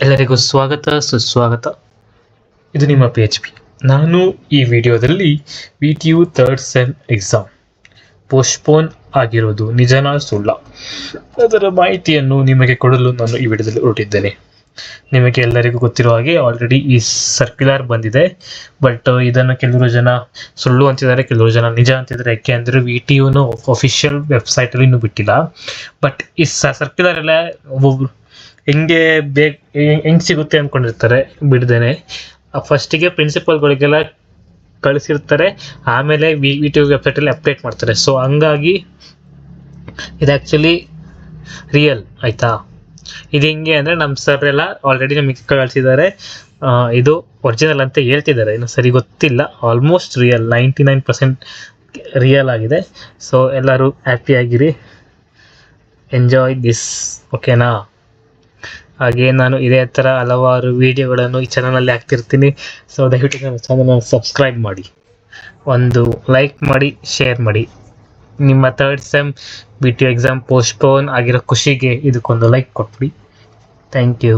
ಎಲ್ಲರಿಗೂ ಸ್ವಾಗತ ಸುಸ್ವಾಗತ. ಇದು ನಿಮ್ಮ PHP. ನಾನು ಈ ವಿಡಿಯೋದಲ್ಲಿ VTU third sem exam postpone ಆಗಿರೋದು ನಿಜನಾ ಸುಳ್ಳ, ಅದರ ಮಾಹಿತಿಯನ್ನು ನಿಮಗೆ ಕೊಡಲು ನಾನು ಈ ವಿಡಿಯೋದಲ್ಲಿ ಹೊರಟಿದ್ದೇನೆ. ನಿಮಗೆ ಎಲ್ಲರಿಗೂ ಗೊತ್ತಿರೋ ಹಾಗೆ ಆಲ್ರೆಡಿ ಈ ಸರ್ಕ್ಯುಲರ್ ಬಂದಿದೆ. ಬಟ್ ಇದನ್ನು ಕೆಲವರು ಜನ ಸುಳ್ಳು ಅಂತಿದ್ದಾರೆ, ಕೆಲವರು ಜನ ನಿಜ ಅಂತಿದ್ದಾರೆ. ಯಾಕೆ ಅಂದರೆ VTUನು ಅಫಿಷಿಯಲ್ ವೆಬ್ಸೈಟಲ್ಲಿ ಇನ್ನೂ ಬಿಟ್ಟಿಲ್ಲ. ಬಟ್ ಈ ಸರ್ಕ್ಯುಲರ್ ಎಲ್ಲ ಒಬ್ಬೊಬ್ರು ಹೆಂಗೆ ಸಿಗುತ್ತೆ ಅಂದ್ಕೊಂಡಿರ್ತಾರೆ ಬಿಡ್ದೇನೆ. ಫಸ್ಟಿಗೆ ಪ್ರಿನ್ಸಿಪಲ್ಗಳಿಗೆಲ್ಲ ಕಳಿಸಿರ್ತಾರೆ, ಆಮೇಲೆ VTU ವೆಬ್ಸೈಟಲ್ಲಿ ಅಪ್ಡೇಟ್ ಮಾಡ್ತಾರೆ. ಸೊ ಹಂಗಾಗಿ ಇದು ಆ್ಯಕ್ಚುಲಿ ರಿಯಲ್ ಆಯಿತಾ. ಇದು ಹೆಂಗೆ ಅಂದರೆ ನಮ್ಮ ಸರ್ ಎಲ್ಲ ಆಲ್ರೆಡಿ ನಮಗೆ ಕಳಿಸಿದ್ದಾರೆ. ಇದು ಒರಿಜಿನಲ್ ಅಂತ ಹೇಳ್ತಿದ್ದಾರೆ, ಇನ್ನು ಸರಿ ಗೊತ್ತಿಲ್ಲ. ಆಲ್ಮೋಸ್ಟ್ ರಿಯಲ್, 99% ರಿಯಲ್ ಆಗಿದೆ. ಸೊ ಎಲ್ಲರೂ ಹ್ಯಾಪಿಯಾಗಿರಿ, ಎಂಜಾಯ್ ದಿಸ್, ಓಕೆನಾ. ಹಾಗೆ ನಾನು ಇದೇ ಥರ ಹಲವಾರು ವೀಡಿಯೋಗಳನ್ನು ಈ ಚಾನಲಲ್ಲಿ ಹಾಕ್ತಿರ್ತೀನಿ. ಸೊ ದಯವಿಟ್ಟು ನನ್ನ ಚಾನಲ್ನ ಸಬ್ಸ್ಕ್ರೈಬ್ ಮಾಡಿ, ಒಂದು ಲೈಕ್ ಮಾಡಿ, ಶೇರ್ ಮಾಡಿ. ನಿಮ್ಮ third sem VTU exam postpone ಆಗಿರೋ ಖುಷಿಗೆ ಇದಕ್ಕೊಂದು ಲೈಕ್ ಕೊಟ್ಬಿಡಿ. Thank you.